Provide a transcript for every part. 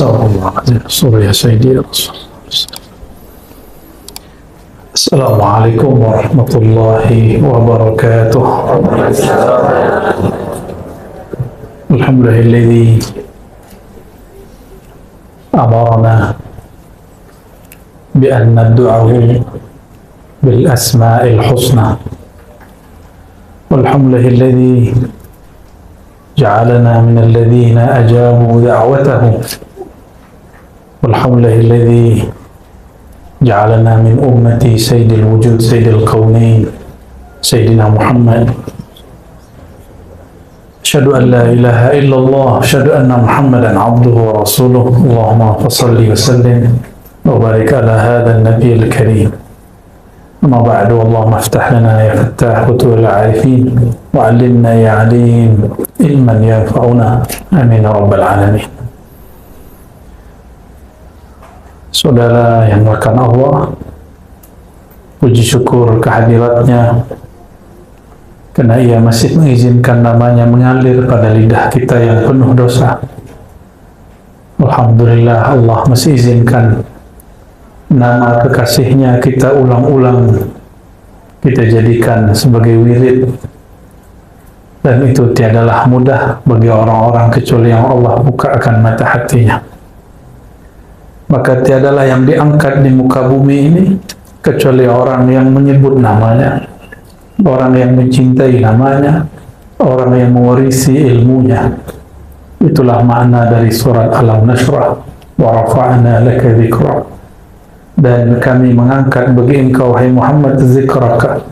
Surya Sayyidi Assalamualaikum warahmatullahi wabarakatuh. Alhamdulillahilladzi amarna bi an nad'uhu bil asma'il husna. Walhamdulillahilladzi ja'alana minal ladzina ajabu da'watahu. Walhamdulillahilladzi ja'alana min ummati sayyidil wujud sayyidil qawnain sayyidina Muhammad. Asyhadu an la ilaha illallah, asyhadu anna Muhammadan abduhu wa rasuluh. Allahumma salli wa sallim wa barik ala hadzal nabiyil karim. Amma ba'du, Allahumma iftah lana ya fattah kutubil arifin wa 'allimna ya 'alim ilman yanfa'una. Amin ya rabbal alamin. Saudara yang melakukan Allah, puji syukur kehadiratnya karena ia masih mengizinkan namanya mengalir pada lidah kita yang penuh dosa. Alhamdulillah, Allah masih izinkan nama kekasihnya kita ulang-ulang, kita jadikan sebagai wirid, dan itu tiadalah mudah bagi orang-orang kecuali yang Allah bukakan mata hatinya. Maka tiadalah yang diangkat di muka bumi ini kecuali orang yang menyebut namanya, orang yang mencintai namanya, orang yang mewarisi ilmunya. Itulah makna dari surat Alam Nashrah, wa rafa'na laka dzikrak. Dan kami mengangkat bagi engkau, wahai Muhammad, zikraka.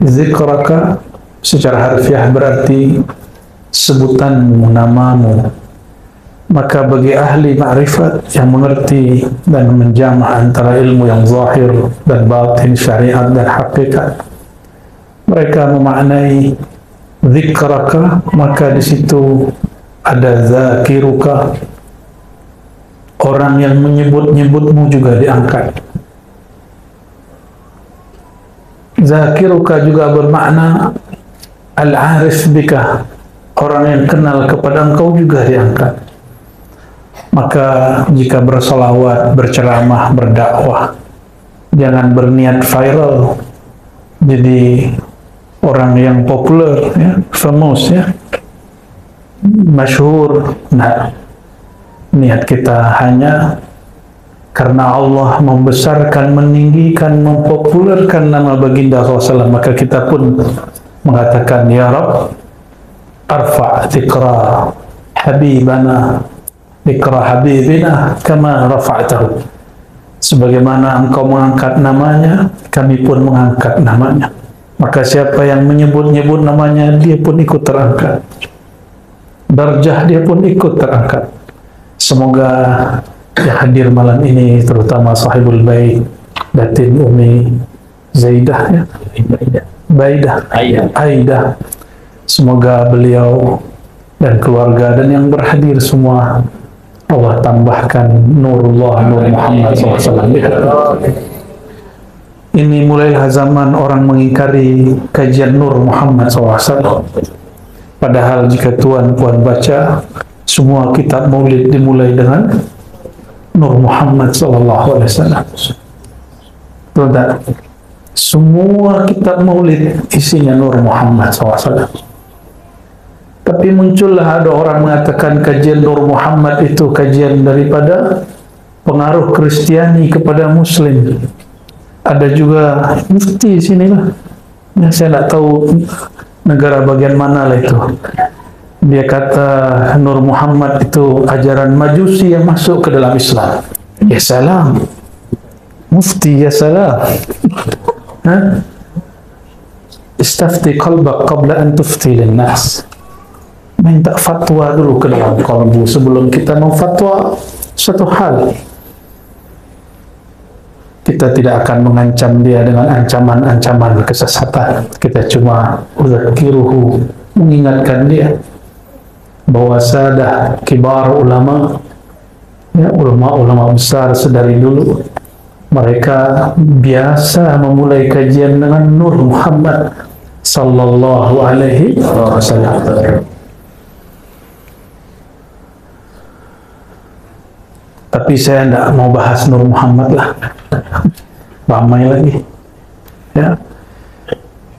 Zikraka secara harfiah berarti sebutanmu, namamu. Maka bagi ahli ma'rifat yang mengerti dan menjamah antara ilmu yang zahir dan batin, syariat dan hakikat, mereka memaknai zikraka, maka di situ ada zakiruka, orang yang menyebut-nyebutmu juga diangkat. Zakiruka juga bermakna al-arif bika, orang yang kenal kepada engkau juga diangkat. Maka jika bersolawat, berceramah, berdakwah, jangan berniat viral, jadi orang yang populer, ya, famous, ya, masyhur. Nah, niat kita hanya karena Allah membesarkan, meninggikan, mempopulerkan nama baginda SAW, maka kita pun mengatakan, ya Rabb, arfa' dzikra habibana, dzikra habibina kama rafa'tahu. Sebagaimana engkau mengangkat namanya, kami pun mengangkat namanya. Maka siapa yang menyebut-nyebut namanya, dia pun ikut terangkat. Darjah dia pun ikut terangkat. Semoga yang hadir malam ini, terutama sahibul bait, Datin Umi Zaidah, ya? Aidah. Semoga beliau dan keluarga dan yang berhadir semua Allah tambahkan nurullah, nur Muhammad SAW. Ini mulailah zaman orang mengingkari kajian nur Muhammad SAW. Padahal jika tuan-puan baca, semua kitab maulid dimulai dengan nur Muhammad SAW. Tidak, semua kitab maulid isinya nur Muhammad SAW. Tapi muncullah ada orang mengatakan kajian Nur Muhammad itu kajian daripada pengaruh Kristiani kepada Muslim. Ada juga mufti di sini lah. Ya, saya tidak tahu negara bagian mana lah itu. Dia kata Nur Muhammad itu ajaran Majusi yang masuk ke dalam Islam. Ya salam, mufti, ya salam. Istafti qalbak qabla an tufti linnas. Minta fatwa dulu ke dalam kalbu sebelum kita memfatwa suatu hal. Kita tidak akan mengancam dia dengan ancaman-ancaman kesesatan. Kita cuma udzakiruhu, mengingatkan dia bahwa sadah kibar ulama, ya, ulama-ulama besar sedari dulu, mereka biasa memulai kajian dengan Nur Muhammad sallallahu alaihi wasallam. Tapi saya tidak mau bahas Nur Muhammad lah, ramai lagi ya,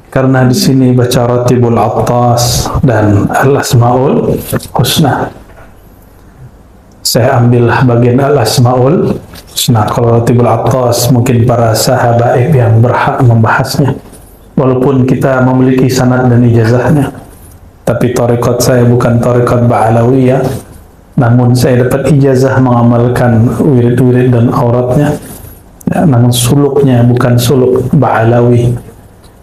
karena di sini baca Ratibul Attas dan Al-Asmaul Husna. Saya ambillah bagian Al-Asmaul Husna. Kalau Ratibul Attas mungkin para sahabat yang berhak membahasnya, walaupun kita memiliki sanad dan ijazahnya. Tapi tarekat saya bukan tarekat Ba'alawiyah, namun saya dapat ijazah mengamalkan wirid-wirid dan auratnya ya, namun suluknya bukan suluk Ba'alawi.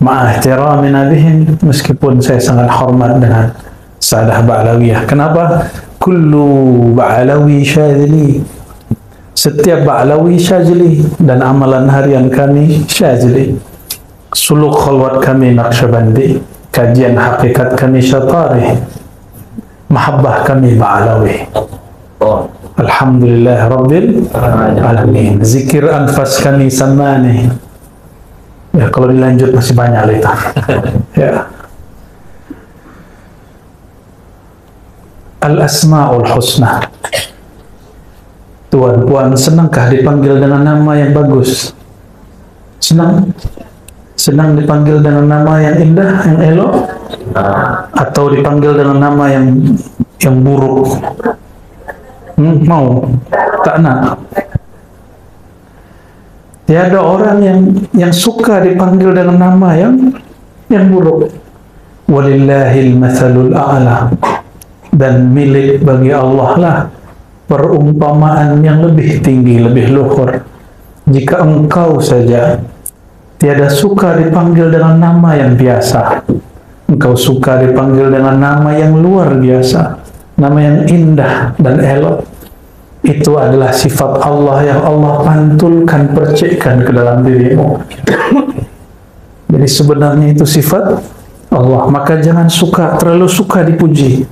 Ma'ahtiramina bihim, meskipun saya sangat hormat dengan Sadah Ba'alawiyah. Kenapa? Kullu Ba'alawi syazili, setiap Ba'alawi syazili, dan amalan harian kami syazili. Suluk khalwat kami Naqsyabandi, kajian hakikat kami Syatari, mahabbah kami Ba'alawi. Alhamdulillah Rabbil Alamin. Zikir anfas kami Samani. Ya, kalau dilanjut masih banyak lagi. Ya. Al-Asmaul Husna. Tuan, puan, senangkah dipanggil dengan nama yang bagus? Senang? Senang dipanggil dengan nama yang indah, yang elok? Atau dipanggil dengan nama yang buruk? Mau? Tak nak? Tiada orang yang suka dipanggil dengan nama yang buruk. Walillahil mathalul a'la, dan milik bagi Allah lah perumpamaan yang lebih tinggi, lebih luhur. Jika engkau saja tiada suka dipanggil dengan nama yang biasa, engkau suka dipanggil dengan nama yang luar biasa, nama yang indah dan elok. Itu adalah sifat Allah yang Allah pantulkan, percikkan ke dalam dirimu. Jadi sebenarnya itu sifat Allah. Maka jangan terlalu suka dipuji.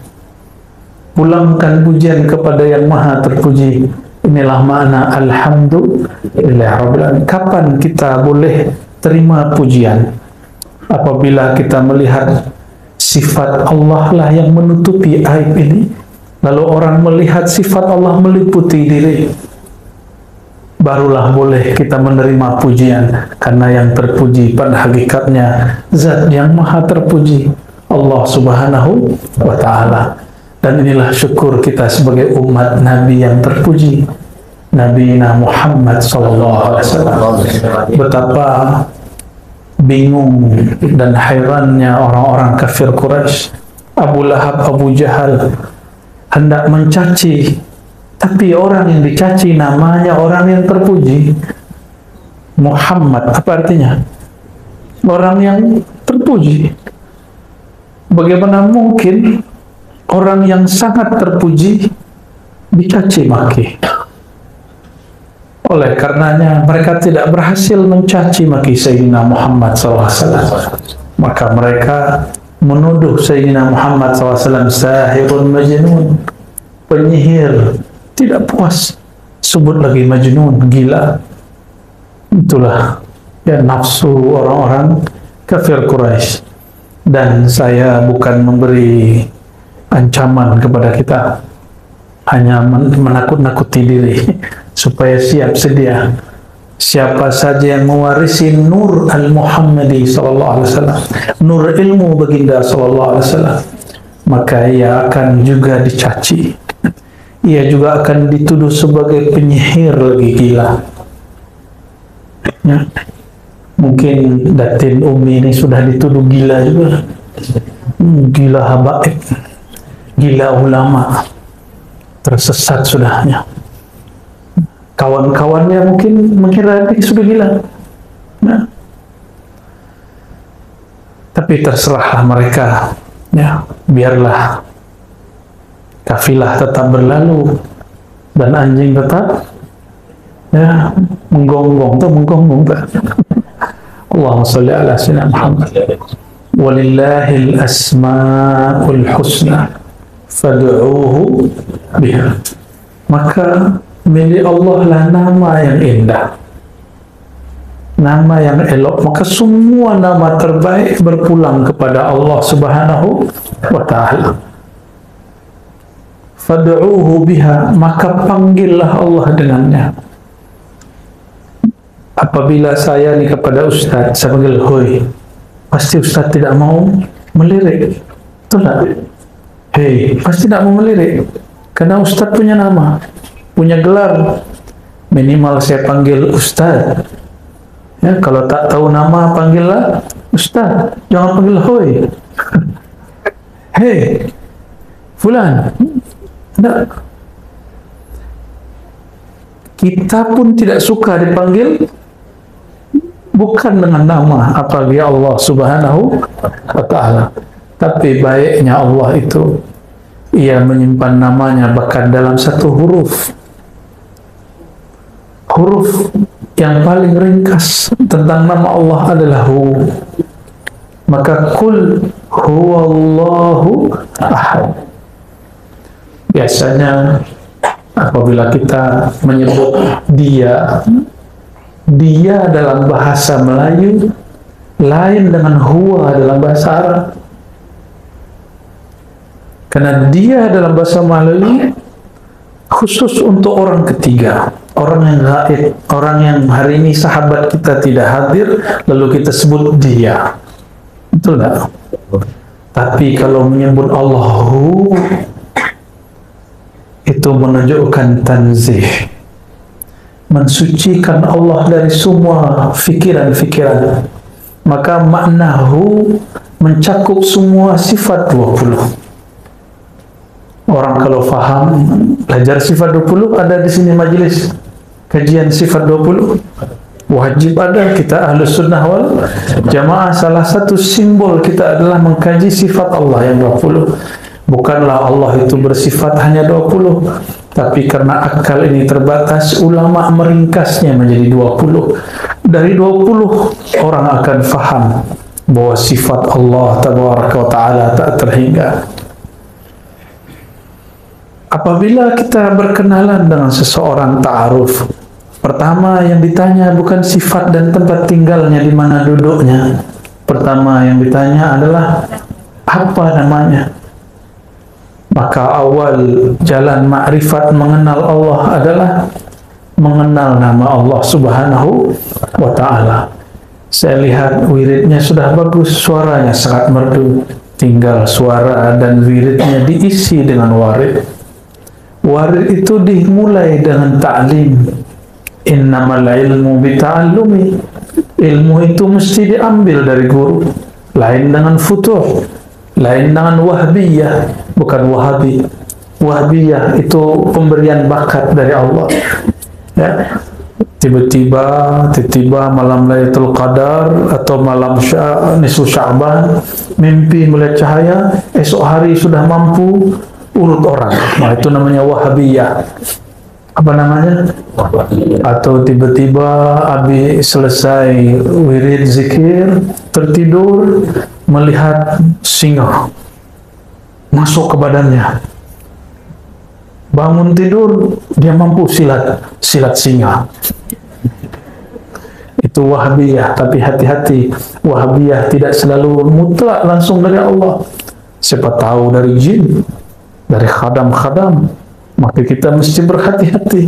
Pulangkan pujian kepada yang maha terpuji. Inilah makna Alhamdulillah Rabbil Alamin. Kapan kita boleh terima pujian? Apabila kita melihat sifat Allah lah yang menutupi aib ini, lalu orang melihat sifat Allah meliputi diri, barulah boleh kita menerima pujian. Karena yang terpuji pada hakikatnya Zat yang maha terpuji, Allah Subhanahu wa ta'ala. Dan inilah syukur kita sebagai umat Nabi yang terpuji, Nabi Muhammad SAW. Betapa bingung dan hairannya orang-orang kafir Quraisy, Abu Lahab, Abu Jahal hendak mencaci, tapi orang yang dicaci namanya orang yang terpuji. Muhammad, apa artinya? Orang yang terpuji. Bagaimana mungkin orang yang sangat terpuji dicaci maki? Oleh karenanya mereka tidak berhasil mencaci maki Sayyidina Muhammad SAW. Maka mereka menuduh Sayyidina Muhammad SAW sahirun majnun, penyihir. Tidak puas, sebut lagi majnun, gila. Itulah ya nafsu orang-orang kafir Quraisy. Dan saya bukan memberi ancaman kepada kita, hanya menakut-nakuti diri supaya siap sedia. Siapa saja yang mewarisi nur al-Muhammadi SAW, nur ilmu baginda SAW, maka ia akan juga dicaci. Ia juga akan dituduh sebagai penyihir lagi, gila. Ya. Mungkin Datin Umi ini sudah dituduh gila juga. Gila habaib, gila ulama, tersesat sudahnya. Kawan-kawannya mungkin mengira dia sudah gila. Nah. Tapi terserahlah mereka. Ya, biarlah kafilah tetap berlalu dan anjing tetap ya menggonggong tak. Allahumma shalli ala sayyidina Muhammad. Walillahil asmaul husna fad'uuhu biha. Maka milik Allah lah nama yang indah, nama yang elok. Maka semua nama terbaik berpulang kepada Allah Subhanahu wa ta'ala. fad'uuhu biha, maka panggillah Allah dengannya. Apabila saya ni kepada ustaz, saya panggil hoi, pasti ustaz tidak mau melirik, betul tak? Hei, pasti tidak mau melirik, karena ustaz punya nama, punya gelar. Minimal saya panggil ustaz, ya. Kalau tak tahu nama, panggillah ustaz, jangan panggil hoi. Hei fulan, tidak. Kita pun tidak suka dipanggil bukan dengan nama, apalagi Allah Subhanahu wa ta'ala. Tapi baiknya Allah itu, Ia menyimpan namanya bahkan dalam satu huruf. Huruf yang paling ringkas tentang nama Allah adalah Hu. Maka kul huwallahu ahad. Biasanya apabila kita menyebut dia dalam bahasa Melayu lain dengan huwa dalam bahasa Arab. Karena dia dalam bahasa Melayu khusus untuk orang ketiga, orang yang gaib, orang yang hari ini sahabat kita tidak hadir, lalu kita sebut dia. Betul tak? Tapi kalau menyebut Allahu, itu menunjukkan tanzih, mensucikan Allah dari semua fikiran-fikiran. Maka maknahu mencakup semua sifat 20. Orang kalau faham, belajar sifat 20, ada di sini majelis kajian sifat 20. Wajib ada, kita Ahlus Sunnah wal Jamaah, salah satu simbol kita adalah mengkaji sifat Allah yang 20. Bukanlah Allah itu bersifat hanya 20, tapi karena akal ini terbatas, ulama meringkasnya menjadi 20. Dari 20 orang akan faham bahwa sifat Allah Tabaraka wa Ta'ala tak terhingga. Apabila kita berkenalan dengan seseorang, ta'aruf, pertama yang ditanya bukan sifat dan tempat tinggalnya, di mana duduknya. Pertama yang ditanya adalah apa namanya. Maka awal jalan makrifat mengenal Allah adalah mengenal nama Allah Subhanahu wa Ta'ala. Saya lihat wiridnya sudah bagus, suaranya sangat merdu, tinggal suara dan wiridnya diisi dengan warid. Warid itu dimulai dengan ta'lim. Innamal ilmu bita'allumi. Ilmu itu mesti diambil dari guru. Lain dengan futuh, lain dengan wahbiyah, bukan wahabi. Wahbiyah itu pemberian bakat dari Allah, ya. Tiba-tiba malam Lailatul Qadar atau malam nisfu Sya'ban, mimpi melihat cahaya, esok hari sudah mampu urut orang. Nah, itu namanya wahabiyah. Apa namanya? Atau tiba-tiba habis selesai wirid zikir, tertidur, melihat singa masuk ke badannya. Bangun tidur, dia mampu silat singa. Itu wahabiyah. Tapi hati-hati, wahabiyah tidak selalu mutlak langsung dari Allah. Siapa tahu dari jin, dari khadam-khadam, maka kita mesti berhati-hati.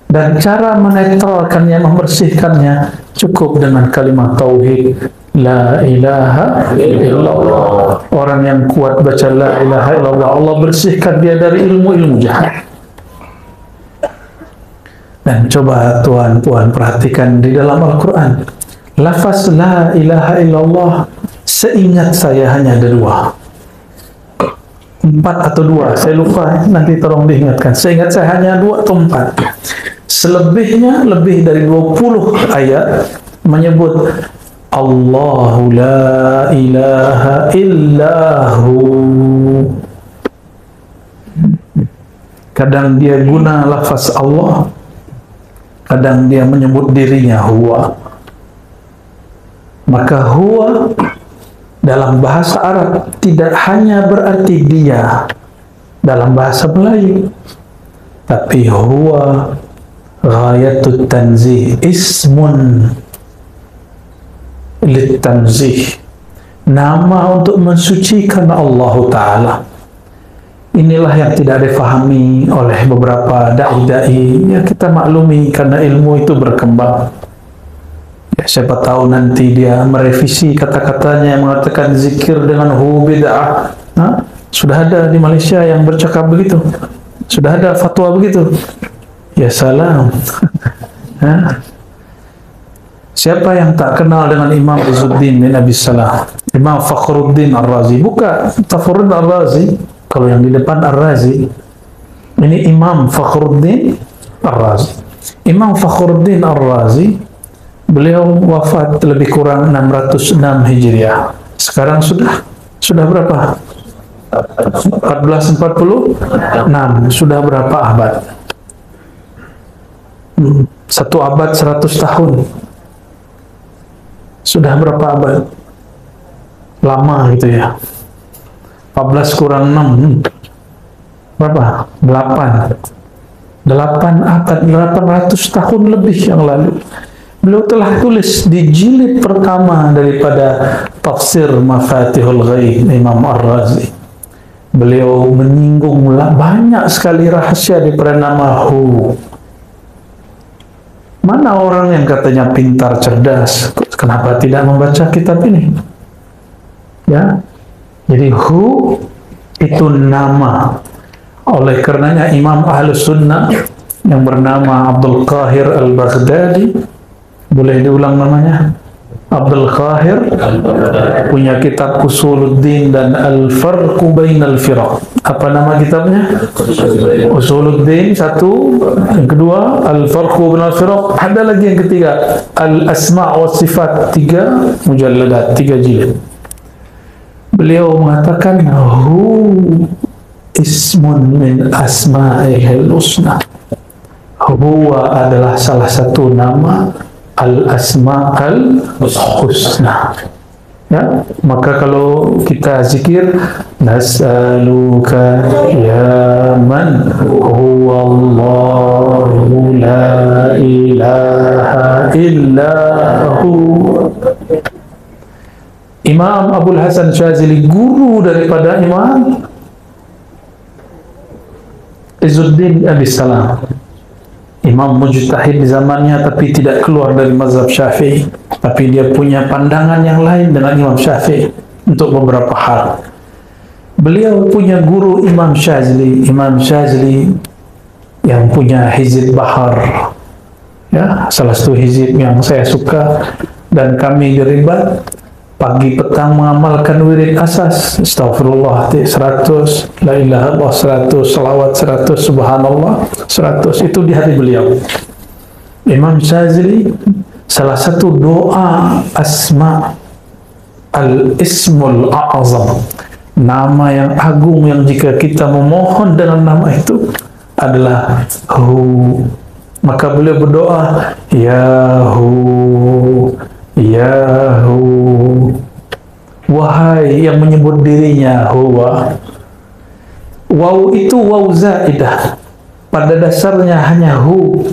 Dan cara menetralkannya, membersihkannya, cukup dengan kalimat tauhid, la ilaha illallah. Orang yang kuat baca la ilaha illallah, Allah bersihkan dia dari ilmu-ilmu jahat. Dan coba tuan-puan perhatikan di dalam Al-Quran, lafaz la ilaha illallah, seingat saya hanya ada 2. 4 atau 2, saya lupa, nanti tolong diingatkan. Seingat saya hanya 2 atau 4. Selebihnya lebih dari 20 ayat menyebut Allahu la ilaha illahu. Kadang dia guna lafaz Allah, kadang dia menyebut dirinya huwa. Maka huwa dalam bahasa Arab tidak hanya berarti dia dalam bahasa Melayu, tapi huwa ghayatut tanzih, ismun litanzih, nama untuk mensucikan Allah Ta'ala. Inilah yang tidak difahami oleh beberapa dai-dai. Ya, kita maklumi karena ilmu itu berkembang. Ya, siapa tahu nanti dia merevisi kata-katanya yang mengatakan zikir dengan hu bid'ah. Nah, sudah ada di Malaysia yang bercakap begitu. Sudah ada fatwa begitu. Ya salam. Nah, siapa yang tak kenal dengan Imam Izzuddin bin Abi Salah? Imam Fakhruddin Ar-Razi. Bukan Fakhruddin Ar-Razi. Kalau yang di depan Ar-Razi. Ini Imam Fakhruddin Ar-Razi. Imam Fakhruddin Ar-Razi, beliau wafat lebih kurang 606 Hijriah. Sekarang sudah berapa? 1446. Sudah berapa abad? Satu abad 100 tahun. Sudah berapa abad? Lama gitu ya. 14 kurang 6 berapa? 8 abad, 800 tahun lebih yang lalu. Beliau telah tulis di jilid pertama daripada tafsir Mafatihul Ghaib Imam Ar-Razi. Beliau menyinggung banyak sekali rahasia daripada nama Hu. Mana orang yang katanya pintar, cerdas, kenapa tidak membaca kitab ini? Ya, jadi Hu itu nama. Oleh karenanya Imam Ahlus Sunnah yang bernama Abdul Qahir Al-Baghdadi, boleh diulang namanya? Abdul Qahir punya kitab Usuluddin dan Al-Farqu Bainal Firaq. Apa nama kitabnya? Usuluddin satu, yang kedua Al-Farqu Bainal Firaq, ada lagi yang ketiga Al-Asma' wa Sifat, 3 mujalladat, 3 jilid. Beliau mengatakan Hu ismun min asma'ihil husna. Huwa adalah salah satu nama al-asma'al husna. Ya, maka kalau kita zikir nas'aluka ya man huwallahu la ilaha illahu. Imam Abul Hasan Syazili, guru daripada Imam Izzuddin Abi Salam, imam mujtahid di zamannya, tapi tidak keluar dari mazhab Syafi'i, tapi dia punya pandangan yang lain dengan Imam Syafi'i untuk beberapa hal. Beliau punya guru Imam Syazili yang punya Hizib Bahar, ya, salah satu hizib yang saya suka, dan kami di Ribat pagi petang mengamalkan wirid asas, astagfirullah 100, la ilaha illallah 100, salawat 100, subhanallah 100, itu di hati beliau. Imam Syazili, salah satu doa asma al-ismul a'azam, nama yang agung yang jika kita memohon dengan nama itu adalah Hu. Maka beliau berdoa, Ya Hu, Ya Hu, wahai yang menyebut dirinya Huwa. Waw itu waw zaidah, pada dasarnya hanya Hu.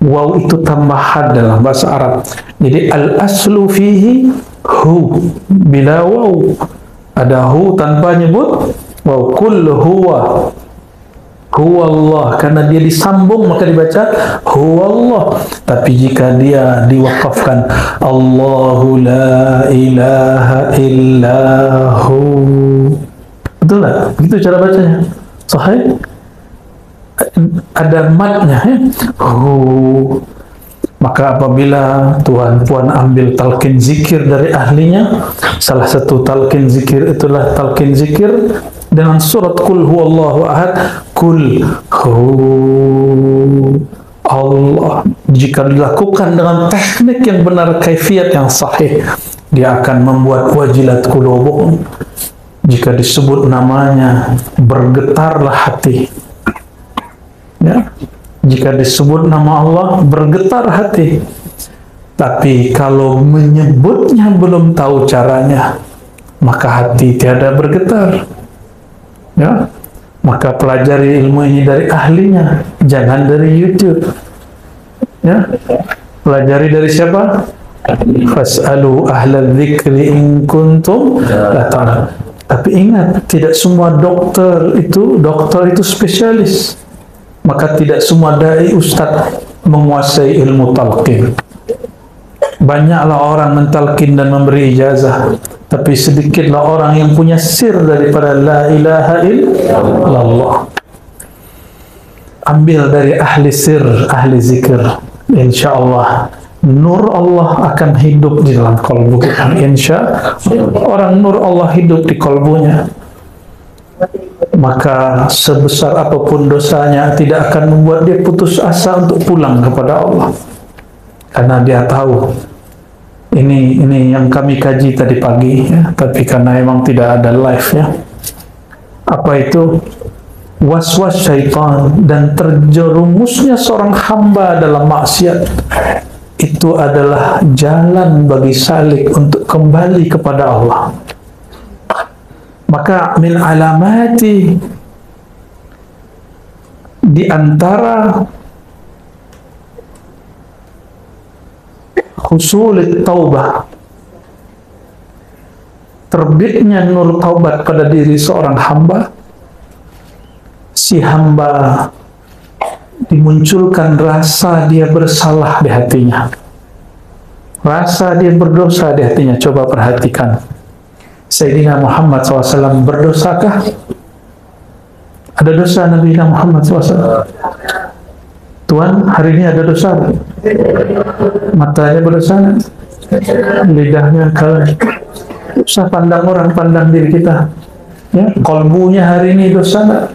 Waw itu tambahan dalam bahasa Arab. Jadi al-aslu fihi Hu, bila waw. Ada Hu tanpa nyebut waw. Kul huwa, huwa Allah, karena dia disambung maka dibaca huwa Allah. Tapi jika dia diwakafkan Allahu la ilaha illahu, betul tak? Begitu cara bacanya. Sahih? Ada matnya, ya? Hu. Maka apabila tuan puan ambil talqin zikir dari ahlinya, salah satu talqin zikir itulah talqin zikir dengan surat Qul huwallahu ahad, Qul hu Allah. Jika dilakukan dengan teknik yang benar, kaifiat yang sahih, dia akan membuat wajilat qulubuhum. Jika disebut namanya, bergetarlah hati. Ya, jika disebut nama Allah, bergetar hati. Tapi kalau menyebutnya belum tahu caranya, maka hati tiada bergetar. Ya, maka pelajari ilmu ini dari ahlinya, jangan dari YouTube. Ya, pelajari dari siapa? Fas'alu ahlal dzikri in kuntum la ta'lamun. Tapi ingat, tidak semua dokter itu spesialis. Maka tidak semua dai ustadz menguasai ilmu talqin. Banyaklah orang mentalkin dan memberi ijazah, tapi sedikitlah orang yang punya sir daripada la ilaha illallah. Ambil dari ahli sir, ahli zikir, insyaallah nur Allah akan hidup di dalam kalbu kita. Insya orang nur Allah hidup di kalbunya, maka sebesar apapun dosanya tidak akan membuat dia putus asa untuk pulang kepada Allah, karena dia tahu ini yang kami kaji tadi pagi ya, tapi karena memang tidak ada live ya. Apa itu? Was-was syaitan dan terjerumusnya seorang hamba dalam maksiat itu adalah jalan bagi salik untuk kembali kepada Allah. Maka min alamati, di antara husul taubah, terbitnya nur taubat pada diri seorang hamba, si hamba dimunculkan rasa dia bersalah di hatinya, rasa dia berdosa di hatinya. Coba perhatikan, Sayyidina Muhammad SAW berdosakah? Ada dosa Nabi Muhammad SAW? Tuhan, hari ini ada dosa? Matanya berdosa, lidahnya kalau usah pandang orang, pandang diri kita ya. Kolbunya hari ini dosa nggak?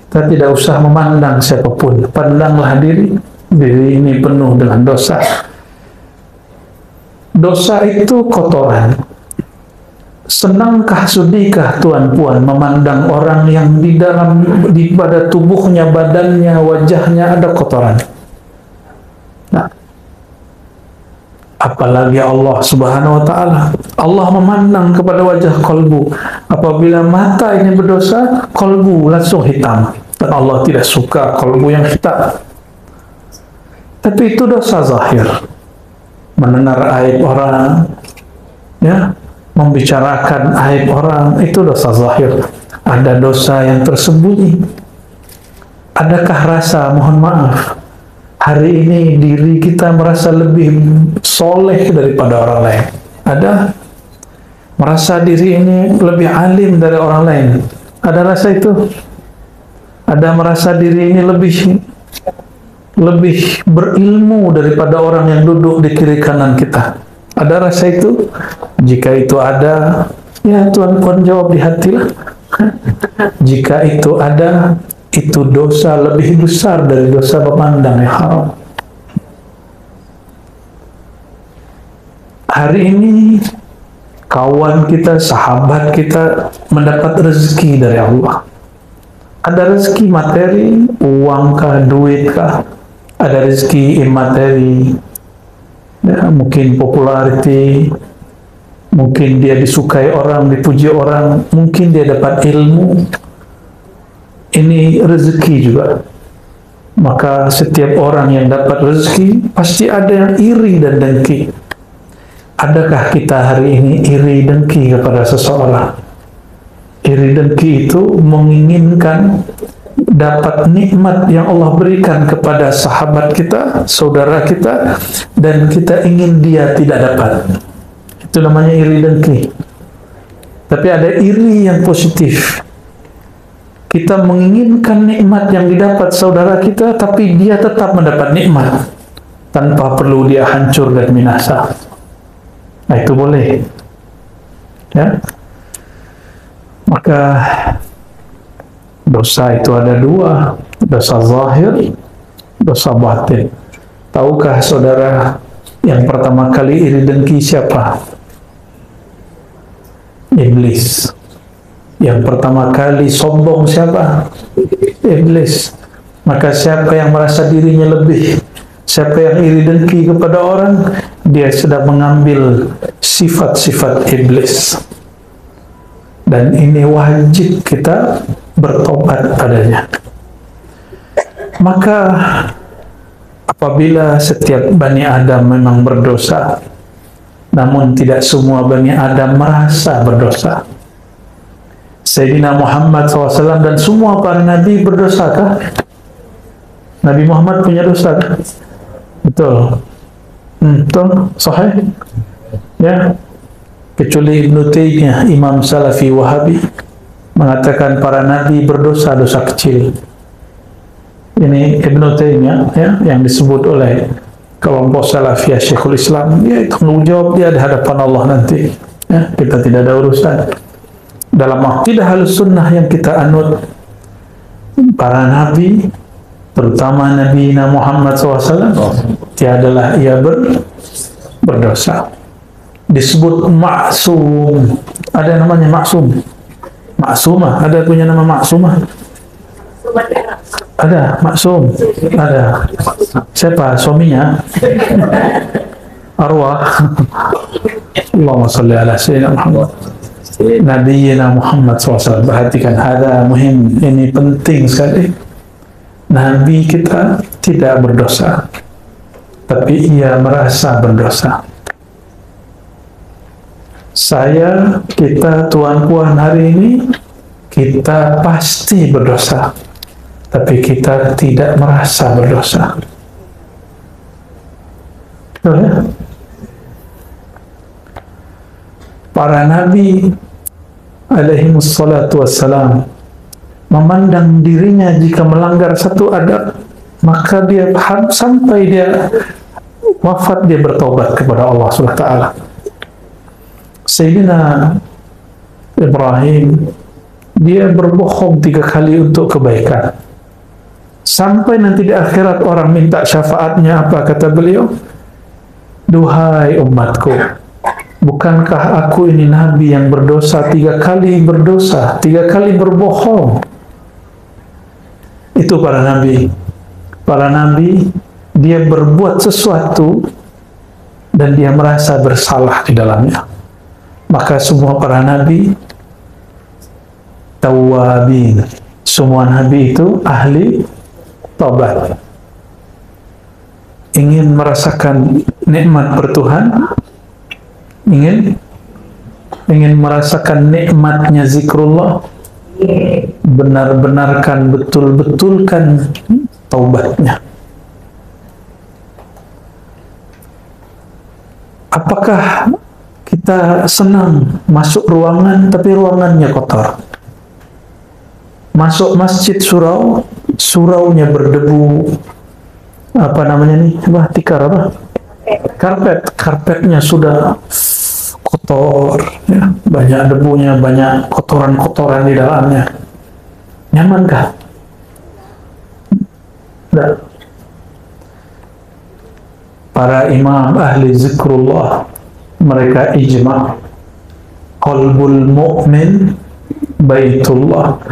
Kita tidak usah memandang siapapun, pandanglah diri ini penuh dengan dosa. Dosa itu kotoran. Senangkah sudihkah tuan puan memandang orang yang di pada tubuhnya, badannya, wajahnya ada kotoran? Nah, apalagi Allah Subhanahu wa ta'ala. Allah memandang kepada wajah kalbu. Apabila mata ini berdosa, kalbu langsung hitam, dan Allah tidak suka kalbu yang hitam. Tapi itu dosa zahir, mendengar aib orang ya, membicarakan aib orang, itu dosa zahir. Ada dosa yang tersembunyi. Adakah rasa mohon maaf hari ini diri kita merasa lebih soleh daripada orang lain? Ada? Merasa diri ini lebih alim dari orang lain? Ada rasa itu? Ada merasa diri ini lebih berilmu daripada orang yang duduk di kiri kanan kita? Ada rasa itu? Jika itu ada, ya tuan-tuan jawab di hati lah. Jika itu ada, itu dosa lebih besar dari dosa memandang yang haram. Hari ini kawan kita, sahabat kita mendapat rezeki dari Allah. Ada rezeki materi, uang kah, duit kah? Ada rezeki imateri, ya, mungkin populariti, mungkin dia disukai orang, dipuji orang, mungkin dia dapat ilmu. Ini rezeki juga. Maka setiap orang yang dapat rezeki pasti ada yang iri dan dengki. Adakah kita hari ini iri dengki kepada seseorang? Iri dengki itu menginginkan dapat nikmat yang Allah berikan kepada sahabat kita, saudara kita, dan kita ingin dia tidak dapat. Itu namanya iri dengki. Tapi ada iri yang positif. Kita menginginkan nikmat yang didapat saudara kita, tapi dia tetap mendapat nikmat tanpa perlu dia hancur dan binasa. Nah, itu boleh. Ya. Maka dosa itu ada dua, dosa zahir, dosa batin. Tahukah saudara yang pertama kali iri dengki siapa? Iblis. Yang pertama kali sombong siapa? Iblis. Maka siapa yang merasa dirinya lebih, siapa yang iri dengki kepada orang, dia sedang mengambil sifat-sifat iblis. Dan ini wajib kita bertobat padanya. Maka apabila setiap Bani Adam memang berdosa, namun tidak semua Bani Adam merasa berdosa. Sayyidina Muhammad SAW dan semua para nabi berdosakah? Nabi Muhammad punya dosa? Betul. Betul, sahih. Ya. Kecuali Ibnu Taimiyah, Imam Salafi Wahabi, mengatakan para nabi berdosa dosa kecil. Ini Ibnu Taimiyah, ya, yang disebut oleh kelompok Salafiyah Syekhul Islam, ya, tanggung jawab dia di hadapan Allah nanti. Ya, kita tidak ada urusan. Dalam akidah Ahlus Sunnah yang kita anut, para nabi, terutama Nabi Muhammad SAW, tiadalah ia berdosa. Disebut maksum. Ada namanya maksum. Maksumah, ada punya nama maksumah? Ada, maksum. Ada. Siapa? Suaminya? Arwah. Allahumma salli ala sayyidina Muhammad. Nabiyyina Muhammad SAW. Perhatikan, ada muhim. Ini penting sekali. Nabi kita tidak berdosa, tapi ia merasa berdosa. Saya, kita, tuan-puan hari ini, kita pasti berdosa, tapi kita tidak merasa berdosa. Betul ya? Para nabi alaihimussalatu wassalam memandang dirinya jika melanggar satu adab, maka dia sampai dia wafat dia bertobat kepada Allah Subhanahu wa taala. Sayyidina Ibrahim, dia berbohong 3 kali untuk kebaikan. Sampai nanti di akhirat orang minta syafaatnya, apa kata beliau? Duhai umatku, bukankah aku ini nabi yang berdosa 3 kali berdosa, 3 kali berbohong? Itu para nabi. Para nabi, dia berbuat sesuatu dan dia merasa bersalah di dalamnya. Maka semua para nabi tawabin, semua nabi itu ahli taubat. Ingin merasakan nikmat bertuhan, ingin merasakan nikmatnya zikrullah, benar-benarkan, betul-betulkan taubatnya. Apakah kita senang masuk ruangan tapi ruangannya kotor? Masuk masjid suraunya berdebu, apa namanya nih? Tikar apa? Karpetnya sudah kotor, ya, banyak debunya, banyak kotoran-kotoran di dalamnya. Nyamankah? Tidak. Para imam ahli zikrullah, mereka ijma', qalbul mu'min baitullah,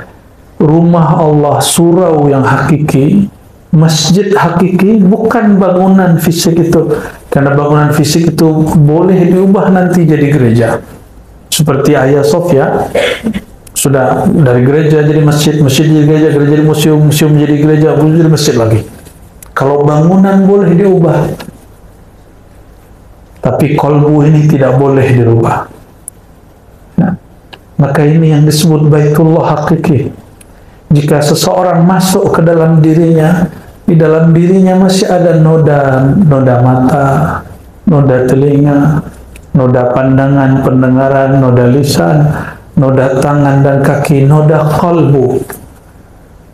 rumah Allah, surau yang hakiki, masjid hakiki, bukan bangunan fisik itu. Karena bangunan fisik itu boleh diubah nanti jadi gereja. Seperti Hagia Sophia, sudah dari gereja jadi masjid, masjid jadi gereja, gereja jadi museum, museum jadi gereja, jadi masjid lagi. Kalau bangunan boleh diubah, tapi kolbu ini tidak boleh dirubah. Nah, maka ini yang disebut baitullah hakiki. Jika seseorang masuk ke dalam dirinya, di dalam dirinya masih ada noda mata, noda telinga, noda pandangan, pendengaran, noda lisan, noda tangan dan kaki, noda kalbu,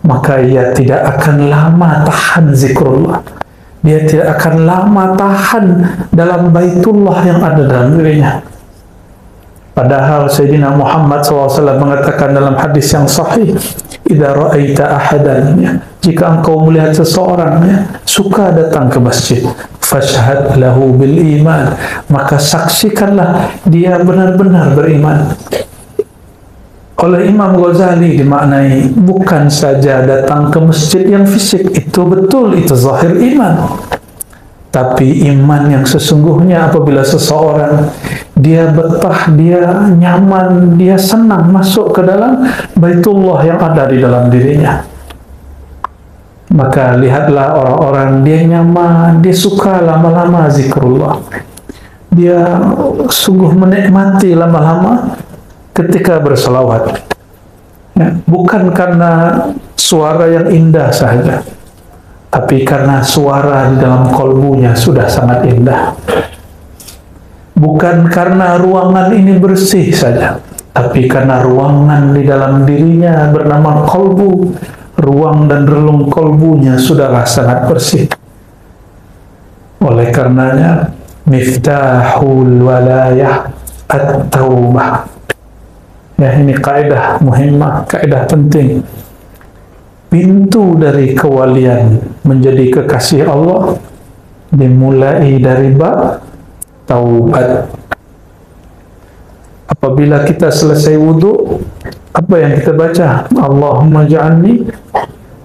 maka ia tidak akan lama tahan zikrullah. Dia tidak akan lama tahan dalam baitullah yang ada dalam dirinya. Padahal Sayyidina Muhammad SAW mengatakan dalam hadis yang sahih, idza ra'aita ahadan, ya, jika engkau melihat seseorang, ya, suka datang ke masjid, fashhad lahu bil iman, maka saksikanlah dia benar-benar beriman. Oleh Imam Ghazali dimaknai bukan saja datang ke masjid yang fisik, itu betul, itu zahir iman. Tapi iman yang sesungguhnya apabila seseorang dia betah, dia nyaman, dia senang masuk ke dalam baitullah yang ada di dalam dirinya. Maka lihatlah orang-orang dia nyaman, dia suka lama-lama zikrullah. dia sungguh menikmati lama-lama ketika berselawat. Ya, bukan karena suara yang indah saja, tapi karena suara di dalam kolbunya sudah sangat indah. Bukan karena ruangan ini bersih saja, tapi karena ruangan di dalam dirinya bernama kolbu, ruang dan relung kolbunya sudahlah sangat bersih. Oleh karenanya, miftahul walayah at-taubah. Ya, ini kaidah muhimmah, kaidah penting. Pintu dari kewalian menjadi kekasih Allah dimulai dari bab taubat. Apabila kita selesai wudhu, apa yang kita baca? Allahumma ja'alni.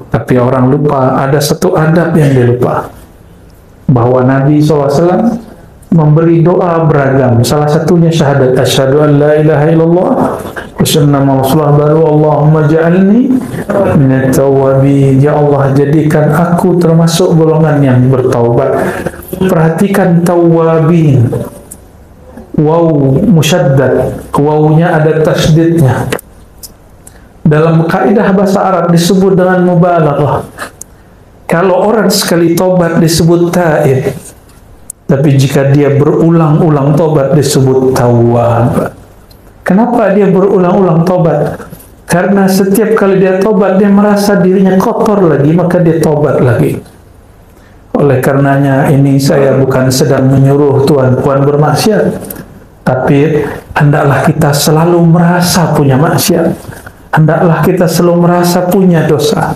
Tapi orang lupa, ada satu adab yang dia lupa, bahwa Nabi SAW memberi doa beragam. Salah satunya syahadat asyhadu an la ilaha illallah wa asyhadu anna Rasulullah, baru Allahumma ja'alni minat tawwabin. Ya Allah, jadikan aku termasuk golongan yang bertaubat. Perhatikan tawwabin, waw musyaddad, wawnya ada tasydidnya. Dalam kaidah bahasa Arab disebut dengan mubalaghah. Kalau orang sekali tobat disebut taib, tapi jika dia berulang-ulang tobat disebut tawwab. Kenapa dia berulang-ulang tobat? Karena setiap kali dia tobat dia merasa dirinya kotor lagi, maka dia tobat lagi. Oleh karenanya ini saya bukan sedang menyuruh tuan-puan bermaksiat, tapi hendaklah kita selalu merasa punya maksiat, hendaklah kita selalu merasa punya dosa.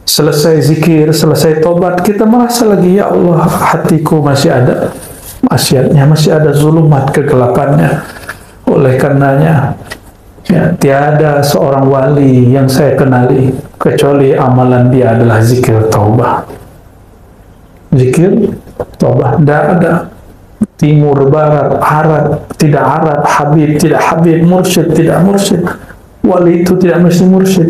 Selesai zikir, selesai tobat, kita merasa lagi, ya Allah, hatiku masih ada maksiatnya, masih ada zulumat, kegelapannya. Oleh karenanya, ya, tiada seorang wali yang saya kenali kecuali amalan dia adalah zikir taubah. Zikir taubah, tidak ada timur, barat, Arab, tidak Arab, Habib, tidak Habib, mursyid, tidak mursyid. Wali itu tidak mesti mursyid.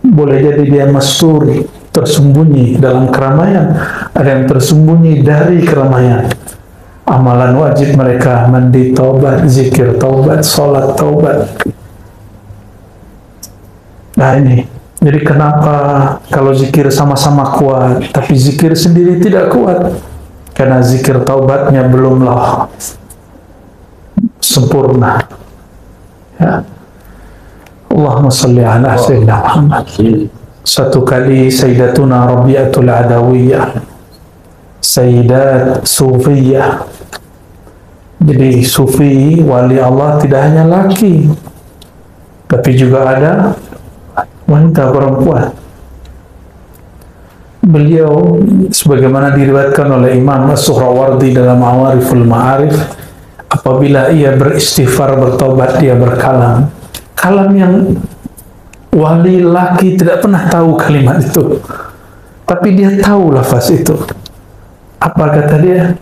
Boleh jadi dia mastur, tersembunyi dalam keramaian, ada yang tersembunyi dari keramaian. Amalan wajib mereka mandi taubat, zikir taubat, sholat taubat. Nah ini, jadi kenapa kalau zikir sama-sama kuat, tapi zikir sendiri tidak kuat? Karena zikir taubatnya belumlah sempurna. Ya. Allahumma salli ala Sayyidina Muhammad. Satu kali Sayyidatuna Rabi'atul Adawiyah, Sayyidat Sufiyah. Jadi Sufi, wali Allah tidak hanya laki, tapi juga ada wanita perempuan. Beliau sebagaimana diriwayatkan oleh Imam As-Suhrawardi dalam Awariful Ma'arif, apabila ia beristighfar, bertobat, dia berkalam. Kalam yang wali laki tidak pernah tahu kalimat itu, tapi dia tahu lafaz itu. Apa kata dia?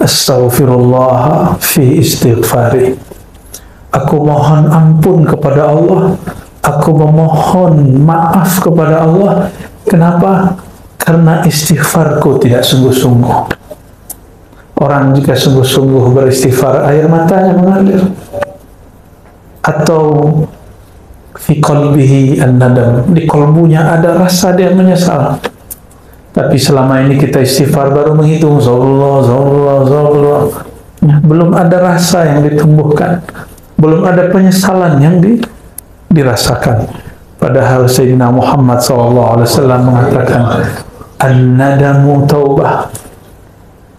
Astaghfirullah fi istighfari. Aku mohon ampun kepada Allah, aku memohon maaf kepada Allah. Kenapa? Karena istighfarku tidak sungguh-sungguh. Orang jika sungguh-sungguh beristighfar, air matanya mengalir. Atau fi qalbihi an-nadam, di kolbunya ada rasa dia menyesal. Tapi selama ini kita istighfar baru menghitung Allah, ya, belum ada rasa yang ditumbuhkan, belum ada penyesalan yang dirasakan. Padahal Sayyidina Muhammad SAW mengatakan an-nadamu taubah,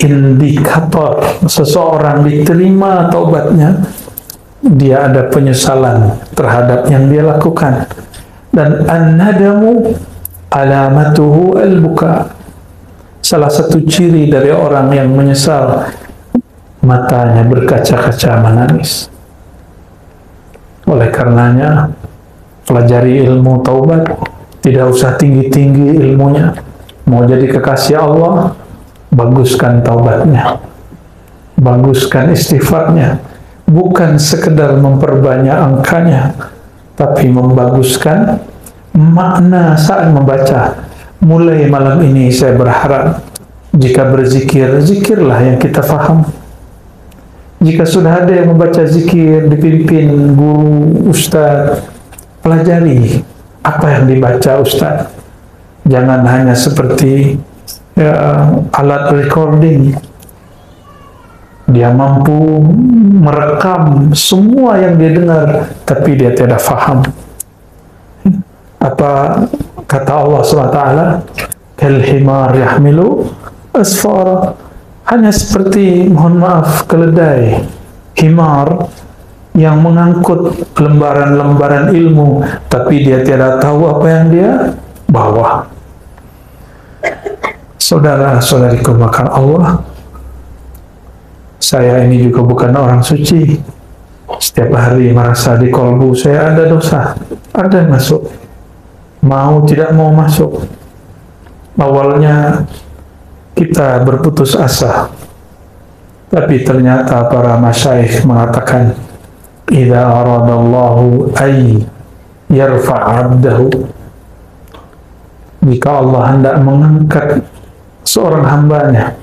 indikator seseorang diterima taubatnya, dia ada penyesalan terhadap yang dia lakukan. Dan an-nadamu alamatuhu al-buka, salah satu ciri dari orang yang menyesal, matanya berkaca-kaca menangis. Oleh karenanya pelajari ilmu taubat, tidak usah tinggi-tinggi ilmunya. Mau jadi kekasih Allah, baguskan taubatnya, baguskan istighfarnya. Bukan sekedar memperbanyak angkanya, tapi membaguskan makna saat membaca. Mulai malam ini saya berharap jika berzikir, zikirlah yang kita faham. Jika sudah ada yang membaca zikir, dipimpin guru, ustaz, pelajari apa yang dibaca ustaz. Jangan hanya seperti alat recording. Dia mampu merekam semua yang dia dengar, tapi dia tidak faham. Apa kata Allah SWT? Kal himar yahmilu asfara. Hanya seperti, mohon maaf, keledai, himar yang mengangkut lembaran-lembaran ilmu, tapi dia tidak tahu apa yang dia bawa. Saudara-saudariku makan Allah, saya ini juga bukan orang suci. Setiap hari merasa di kolbu saya ada dosa, ada masuk, mau tidak mau masuk. Awalnya kita berputus asa, tapi ternyata para masyaikh mengatakan, idza aradallahu ay yarfa' 'abdahu, jika Allah hendak mengangkat seorang hambanya,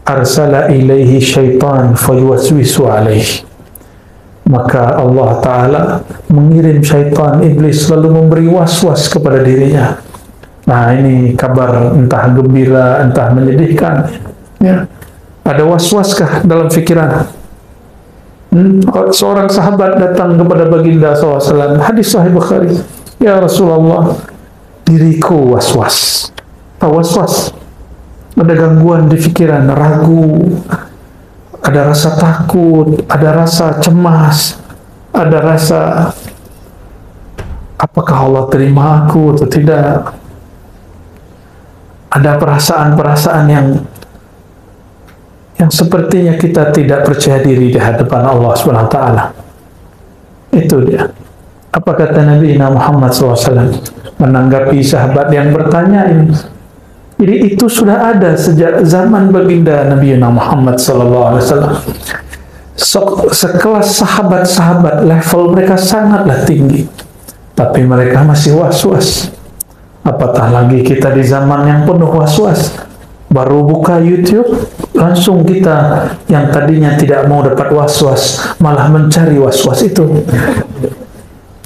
arsala ilaihi syaitan fayuwaswisu alaihi, maka Allah Ta'ala mengirim syaitan, iblis, lalu memberi was-was kepada dirinya. Nah, ini kabar entah gembira, entah menyedihkan, ya. Ada was-waskah dalam pikiran? Seorang sahabat datang kepada baginda SAW, hadis Sahih Bukhari, ya Rasulullah, diriku was-was. Was-was, ada gangguan di pikiran, ragu, ada rasa takut, ada rasa cemas, ada rasa apakah Allah terima aku atau tidak. Ada perasaan-perasaan yang sepertinya kita tidak percaya diri di hadapan Allah SWT. Itu dia. Apa kata Nabi Muhammad SAW menanggapi sahabat yang bertanya ini? Jadi itu sudah ada sejak zaman baginda Nabi Muhammad SAW. Sekelas sahabat-sahabat, level mereka sangatlah tinggi, tapi mereka masih was-was. Apatah lagi kita di zaman yang penuh was-was. Baru buka YouTube, langsung kita yang tadinya tidak mau dapat was-was, malah mencari was-was itu.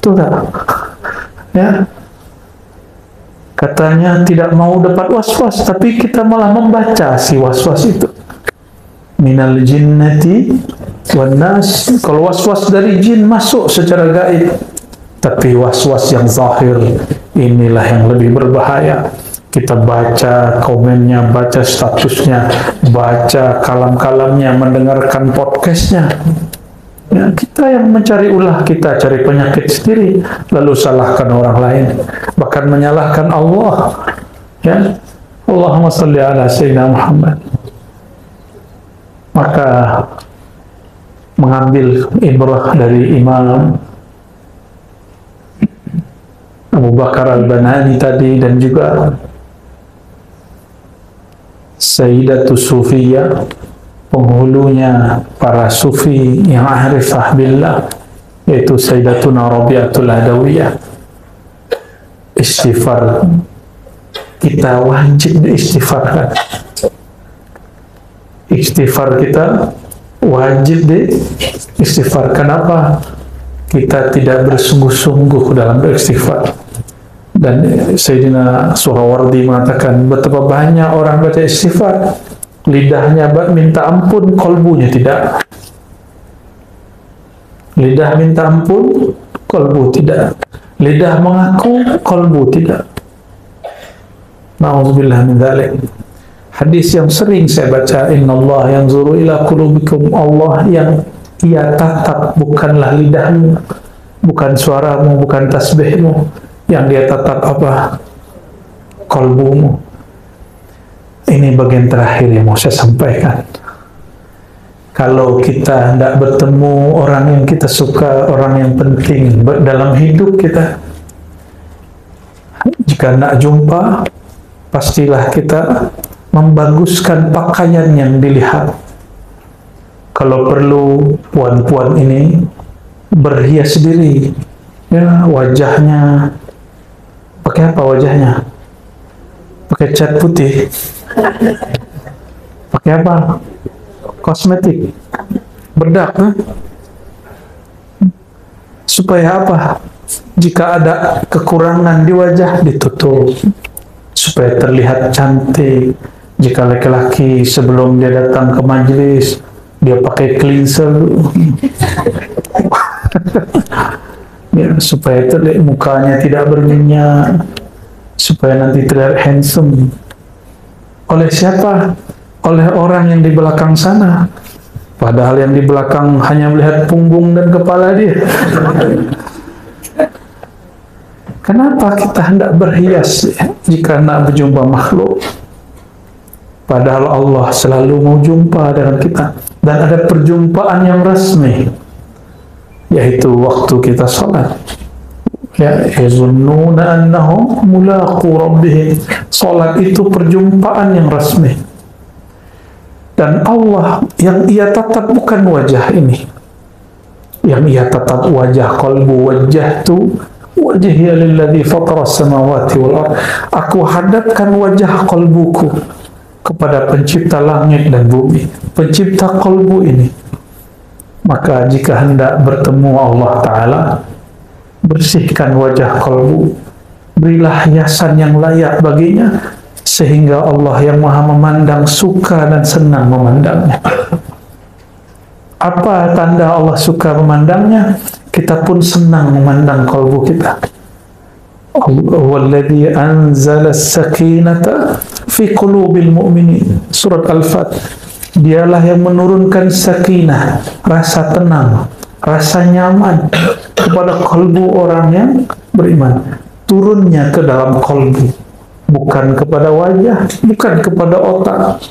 Itu tak? Ya. Katanya tidak mau dapat was-was, tapi kita malah membaca si was-was itu. Minal jinnati wan nas. Kalau was-was dari jin masuk secara gaib, tapi was-was yang zahir, inilah yang lebih berbahaya. Kita baca komennya, baca statusnya, baca kalam-kalamnya, mendengarkan podcastnya. Ya, kita yang mencari ulah, kita cari penyakit sendiri, lalu salahkan orang lain, bahkan menyalahkan Allah. Ya, Allahumma salli ala Sayyidina Muhammad. Maka mengambil ibrah dari Imam Abu Bakar Al-Banani tadi, dan juga Sayyidatus Sufiyah, penghulunya para sufi yang arifah billah, yaitu Sayyidatuna Rabi'atul Adawiyah. Istighfar kita wajib diistighfarkan. Istighfar kita wajib diistighfar. Kenapa? Kita tidak bersungguh-sungguh dalam beristighfar. Dan Sayyidina Suhawardi mengatakan, betapa banyak orang baca istighfar, lidahnya minta ampun, kolbunya tidak. Lidah minta ampun, kolbu tidak. Lidah mengaku, kolbu tidak. Na'udzubillah min dzalik. Hadis yang sering saya baca, innallaha yanzuru ila qulubikum, Allah yang Ia tatap bukanlah lidahmu, bukan suaramu, bukan tasbihmu, yang Dia tatap apa? Kolbumu. Ini bagian terakhir yang mau saya sampaikan. Kalau kita tidak bertemu orang yang kita suka, orang yang penting dalam hidup kita, jika tidak jumpa, pastilah kita membaguskan pakaian yang dilihat. Kalau perlu, puan-puan ini berhias diri, ya, wajahnya pakai apa? Wajahnya pakai cat putih, pakai apa? kosmetik, bedak, supaya apa? Jika ada kekurangan di wajah ditutup supaya terlihat cantik. Jika laki-laki sebelum dia datang ke majelis dia pakai cleanser ya, supaya terlihat mukanya tidak berminyak, supaya nanti terlihat handsome. Oleh siapa? Oleh orang yang di belakang sana. Padahal yang di belakang hanya melihat punggung dan kepala dia. Kenapa kita hendak berhias jika hendak berjumpa makhluk? Padahal Allah selalu mau jumpa dengan kita. Dan ada perjumpaan yang resmi, yaitu waktu kita sholat. Ya, yazunnuna annahum mulaqu rabbihim. Sholat itu perjumpaan yang resmi. Dan Allah yang ia tatap bukan wajah ini. Yang ia tatap wajah qalbu, wajjahtu wajhiya lilladzi fatara as-samawati wal ardh. Aku hadapkan wajah qalbuku kepada pencipta langit dan bumi, pencipta qalbu ini. Maka jika hendak bertemu Allah Ta'ala, bersihkan wajah qalbu, berilah hiasan yang layak baginya, sehingga Allah yang maha memandang suka dan senang memandangnya. Apa tanda Allah suka memandangnya? Kita pun senang memandang qalbu kita. Walladzi anzala as-sakinata fi qulubil mu'minin. Surat Al-Fat. Dialah yang menurunkan sakinah, rasa tenang, rasa nyaman kepada kalbu orang yang beriman. Turunnya ke dalam kalbu, bukan kepada wajah, bukan kepada otak.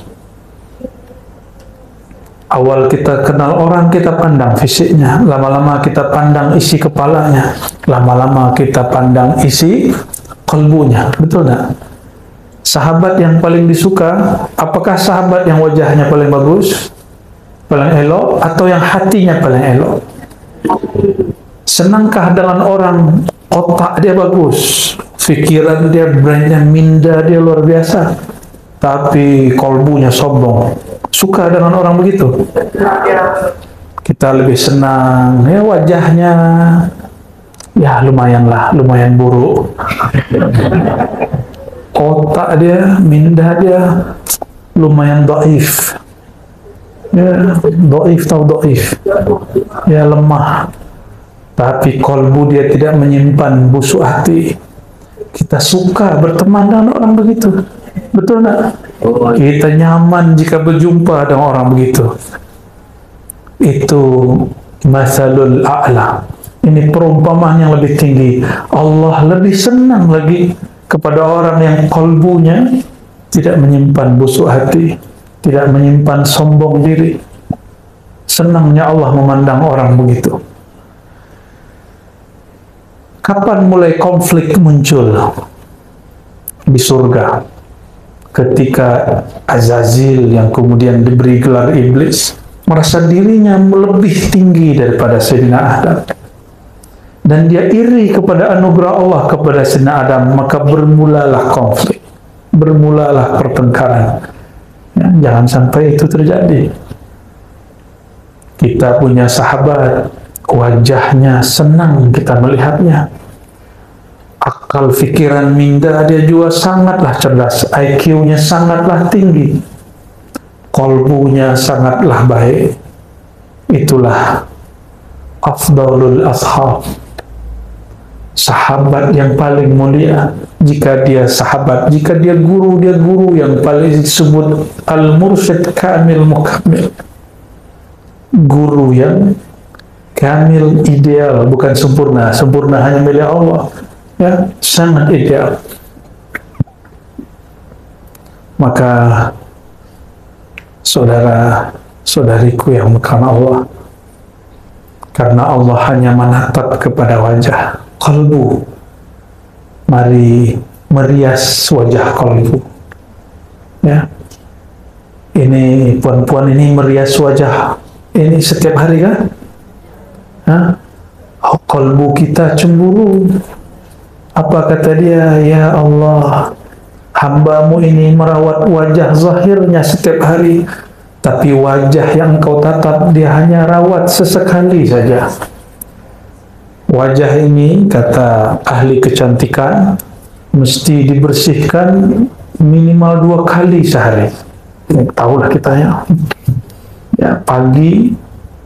Awal kita kenal orang, kita pandang fisiknya, lama-lama kita pandang isi kepalanya, lama-lama kita pandang isi kalbunya. Betul tak? Sahabat yang paling disuka, apakah sahabat yang wajahnya paling bagus, paling elok, atau yang hatinya paling elok? Senangkah dengan orang otak dia bagus, pikiran dia, brainnya, minda dia luar biasa, tapi kalbunya sombong? Suka dengan orang begitu? Kita lebih senang ya wajahnya ya lumayanlah, lumayan buruk, otak dia, minda dia lumayan dhaif, ya dhaif atau dhaif, ya lemah, tapi kalbu dia tidak menyimpan busuk hati. Kita suka berteman dengan orang begitu. Betul nak? Kita nyaman jika berjumpa dengan orang begitu. Itu masalul a'la. Ini perumpamaan yang lebih tinggi. Allah lebih senang lagi kepada orang yang kalbunya tidak menyimpan busuk hati, tidak menyimpan sombong diri. Senangnya Allah memandang orang begitu. Kapan mulai konflik muncul di surga? Ketika Azazil yang kemudian diberi gelar iblis merasa dirinya lebih tinggi daripada Sayyidina Adam, dan dia iri kepada anugerah Allah kepada Sayyidina Adam, maka bermulalah konflik, bermulalah pertengkaran. Ya, jangan sampai itu terjadi. Kita punya sahabat, wajahnya senang kita melihatnya, akal fikiran minda dia juga sangatlah cerdas, IQ-nya sangatlah tinggi, kalbunya sangatlah baik. Itulah afdalul ashab, sahabat yang paling mulia. Jika dia sahabat, jika dia guru yang paling disebut al-mursyid kamil mukamil, guru yang kamil, ideal, bukan sempurna. Sempurna hanya milik Allah. Ya, sangat ideal. Maka saudara-saudariku yang karena Allah hanya menatap kepada wajah, kalbu, mari merias wajah kalbu. Ya, ini puan-puan ini merias wajah ini setiap hari kan? Kalbu kita cemburu. Apa kata dia? Ya Allah, hamba-Mu ini merawat wajah zahirnya setiap hari, tapi wajah yang engkau tatap dia hanya rawat sesekali saja. Wajah ini, kata ahli kecantikan, mesti dibersihkan minimal 2 kali sehari. Tahulah kita ya, pagi,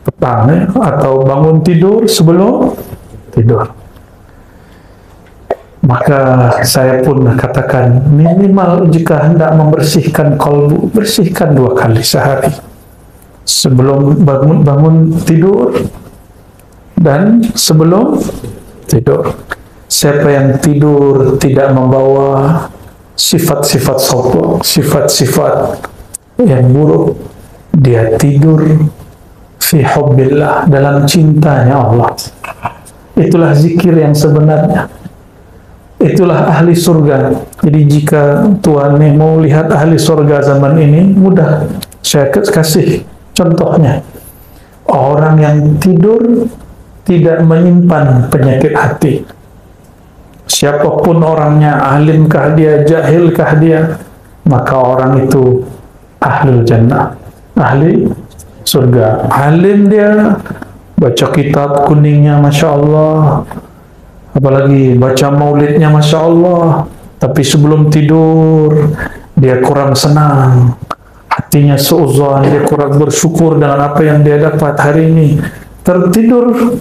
petang ya, atau bangun tidur sebelum tidur. Maka saya pun katakan minimal jika hendak membersihkan kalbu, bersihkan 2 kali sehari, sebelum bangun tidur dan sebelum tidur. Siapa yang tidur tidak membawa sifat-sifat sombong, sifat-sifat yang buruk, dia tidur fi hubbillah, dalam cintanya Allah. Itulah zikir yang sebenarnya. Itulah ahli surga. Jadi jika Tuhan mau lihat ahli surga zaman ini, mudah saya kasih contohnya. Orang yang tidur tidak menyimpan penyakit hati. Siapapun orangnya, alimkah dia, jahilkah dia, maka orang itu ahlul jannah, ahli surga. Alim dia, baca kitab kuningnya Masya Allah, apalagi baca maulidnya Masya Allah, tapi sebelum tidur dia kurang senang, hatinya suuzon, dia kurang bersyukur dengan apa yang dia dapat hari ini. Tertidur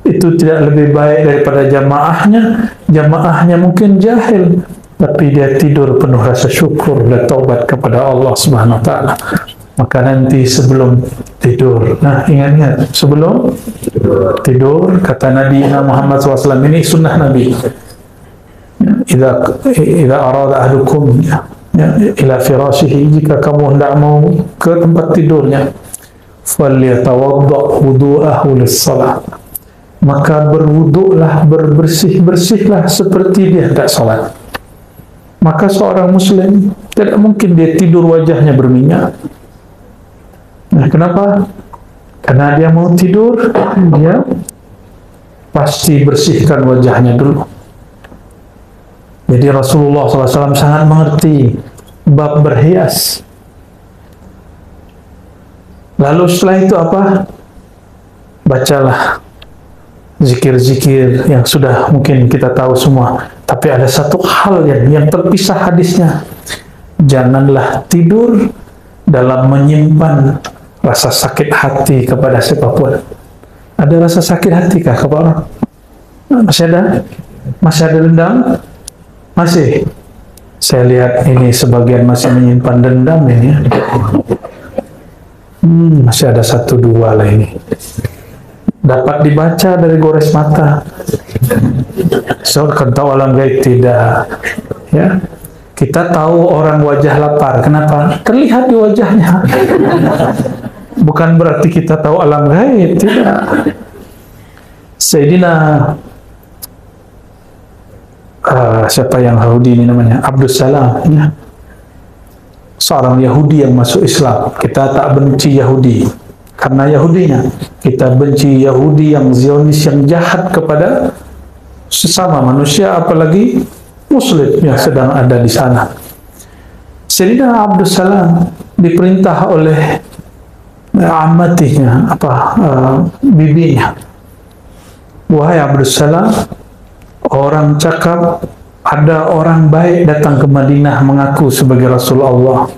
itu tidak lebih baik daripada jamaahnya mungkin jahil, tapi dia tidur penuh rasa syukur dan taubat kepada Allah Subhanahu wa taala. Maka nanti sebelum tidur, nah ingat-ingat, sebelum tidur, kata Nabi Muhammad SAW, ini sunnah Nabi, idza arada ahdukum ila firashihi, jika kamu hendak mau ke tempat tidurnya, falyatawadda wudu'ahu lis-salat, maka berwuduklah, bersihlah seperti dia hendak salat. Maka seorang muslim tidak mungkin dia tidur wajahnya berminyak. Nah, kenapa? Karena dia mau tidur, dia pasti bersihkan wajahnya dulu. Jadi Rasulullah SAW sangat mengerti bab berhias. Lalu setelah itu apa? Bacalah zikir-zikir yang sudah mungkin kita tahu semua. Tapi ada satu hal yang terpisah hadisnya. Janganlah tidur dalam menyimpan rasa sakit hati kepada siapapun. Ada rasa sakit hati kah kepada orang? Masih ada? Masih ada dendam? Masih? Saya lihat ini sebagian masih menyimpan dendam ini ya. Masih ada 1-2 lah ini. Dapat dibaca dari gores mata. So, kan tahu alam gaib tidak. Ya. Kita tahu orang wajah lapar. Kenapa? Terlihat di wajahnya. Bukan berarti kita tahu alam gaib, tidak. Sayyidina siapa yang Yahudi ini namanya? Abdus Salam, ya. Seorang Yahudi yang masuk Islam. Kita tak benci Yahudi karena Yahudinya. Kita benci Yahudi yang Zionis, yang jahat kepada sesama manusia, apalagi Muslim yang sedang ada di sana. Sayyidina Abdus Salam diperintah oleh amatinya, bibinya, wahai Abdus Salam, orang cakap ada orang baik datang ke Madinah mengaku sebagai Rasul Allah.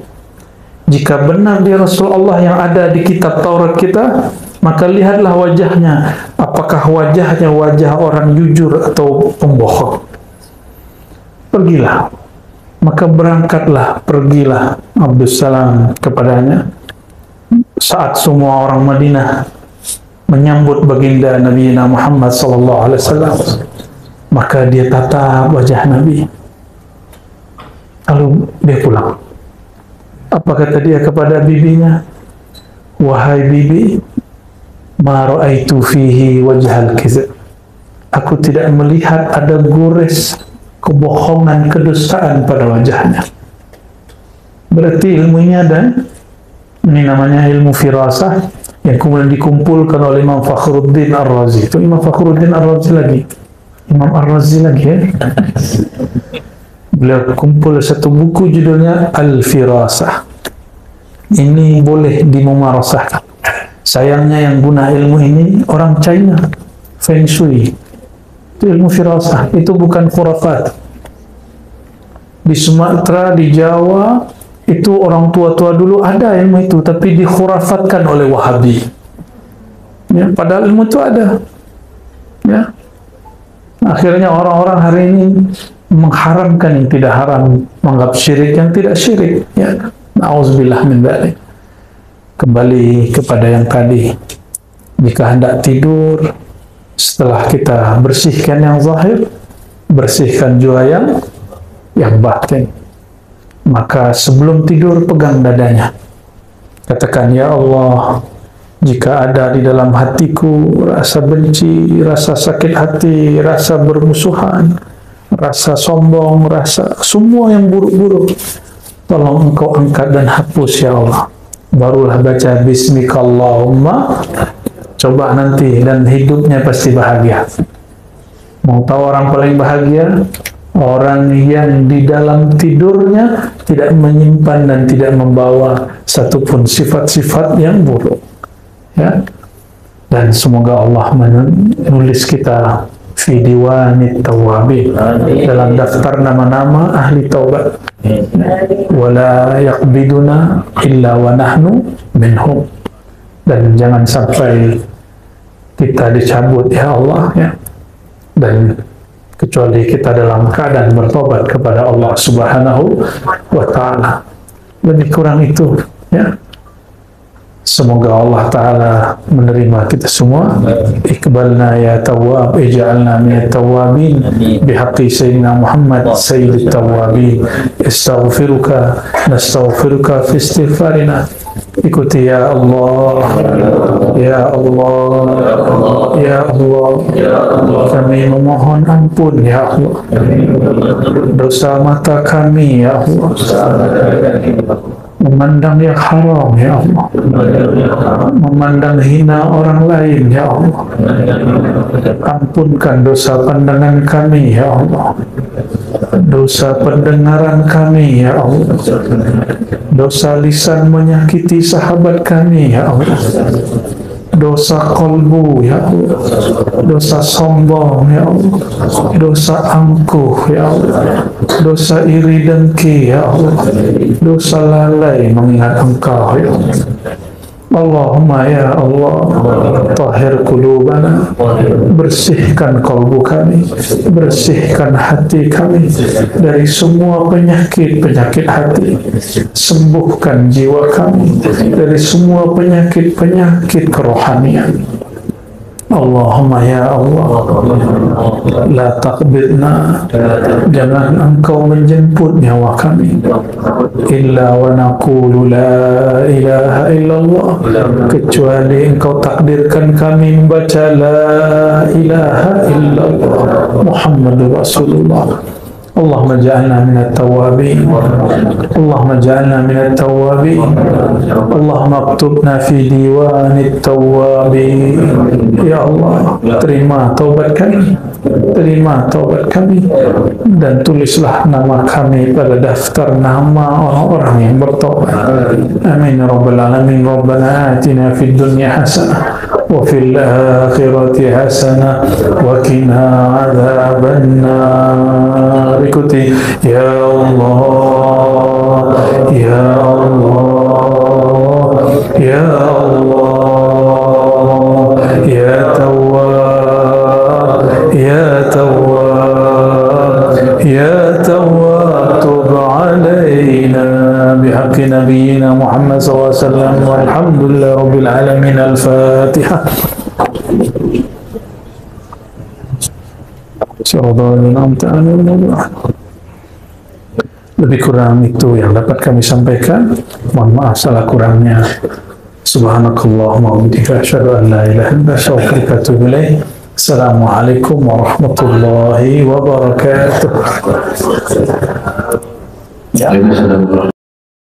Jika benar dia Rasul Allah yang ada di kitab Taurat kita, maka lihatlah wajahnya, apakah wajahnya wajah orang jujur atau pembohong. Pergilah. Maka pergilah Abdus Salam kepadanya. Saat semua orang Madinah menyambut baginda Nabi Muhammad SAW, maka dia tatap wajah Nabi. Lalu dia pulang. Apa kata dia kepada bibinya? Wahai bibi, ma ra'aitu fihi wajhal kizab. Aku tidak melihat ada gores kebohongan, kedustaan pada wajahnya. Berarti ilmunya ada. Ini namanya ilmu firasah yang kemudian dikumpulkan oleh Imam Fakhruddin Ar-Razi. Itu Imam Fakhruddin Ar-Razi lagi. Imam Ar-Razi lagi ya. Beliau kumpul satu buku judulnya Al-Firasah. ini boleh dimumarasahkan. Sayangnya yang guna ilmu ini orang China, Feng Shui, itu ilmu firasah, itu bukan khurafat. Di Sumatera, di Jawa, itu orang tua-tua dulu ada ilmu itu, tapi dikhurafatkan oleh Wahabi. Ya, padahal ilmu itu ada. Ya, akhirnya orang-orang hari ini mengharamkan yang tidak haram, menganggap syirik yang tidak syirik. Ya, na'udzubillah min dzalik. Kembali kepada yang tadi, jika hendak tidur, setelah kita bersihkan yang zahir, bersihkan juga yang batin, maka sebelum tidur pegang dadanya, katakan, ya Allah, jika ada di dalam hatiku rasa benci, rasa sakit hati, rasa bermusuhan, rasa sombong, rasa semua yang buruk-buruk, tolong Engkau angkat dan hapus ya Allah. Barulah baca Bismikallahumma, coba nanti, dan hidupnya pasti bahagia. Mau tahu orang paling bahagia? Orang yang di dalam tidurnya tidak menyimpan dan tidak membawa satupun sifat-sifat yang buruk. Ya, dan semoga Allah menulis kita fi diwanit tawabin, dalam daftar nama-nama ahli taubat, wala yaqbiduna illa wa nahnu minhum, dan jangan sampai kita dicabut ya Allah, ya, dan kecuali kita dalam keadaan bertobat kepada Allah Subhanahu wa ta'ala. Lebih kurang itu, ya. Semoga Allah Ta'ala menerima kita semua. Iqbalna ya tawwab, ij'alna minat tawwabin, bihaqqi Sayyidina Muhammad Sayyidit Tawwabin. Astaghfiruka, nastaghfiruka fi istighfarina. Ikuti ya Allah, ya Allah, ya Allah, kami memohon ampun ya Allah, dosa mata kami ya Allah, memandang yang haram ya Allah, memandang hina orang lain ya Allah, ampunkan dosa pandangan kami ya Allah, dosa pendengaran kami ya Allah, dosa lisan menyakiti sahabat kami ya Allah, dosa kolbu ya Allah, dosa sombong ya Allah, dosa angkuh ya Allah, dosa iri dengki ya Allah, dosa lalai mengingat Engkau ya Allah. Allahumma ya Allah, tahhir qulubana, bersihkan kalbu kami, bersihkan hati kami dari semua penyakit-penyakit hati, sembuhkan jiwa kami dari semua penyakit-penyakit kerohanian. Allahumma ya Allah, la taqbidna, jangan Engkau menjemput nyawa kami, illa wa naqulu la ilaha illallah, kecuali Engkau takdirkan kami membaca la ilaha illallah Muhammadur Rasulullah. Allahumma ja'alna minat tawabin, Allahumma ja'alna minat tawabin, Allahumma aktubna fi diwanit tawabin. Ya Allah, terima taubat kami, terima taubat kami, dan tulislah nama kami pada daftar nama orang-orang yang bertaubat. Amin ya rabbal alamin. Rabbana atina fid dunya hasanah wa fil akhirati hasanah wa qina adzaban nar. Ikuti ya Allah, ya Allah, ya Allah, ya Tawwab, ya Tawwab, ya Tawwab, tub alaina bihaqqi nabiyyina Muhammad sallallahu alaihi wasallam, walhamdulillahi rabbil alamin. Al-Fatihah. Lebih kurang itu yang dapat kami sampaikan. Mohon maaf salah kurangnya. Subhanakallahumma wa bihamdika, asyhadu an la ilaha illa anta, astaghfiruka wa atubu ilaik. Assalamualaikum warahmatullahi wabarakatuh.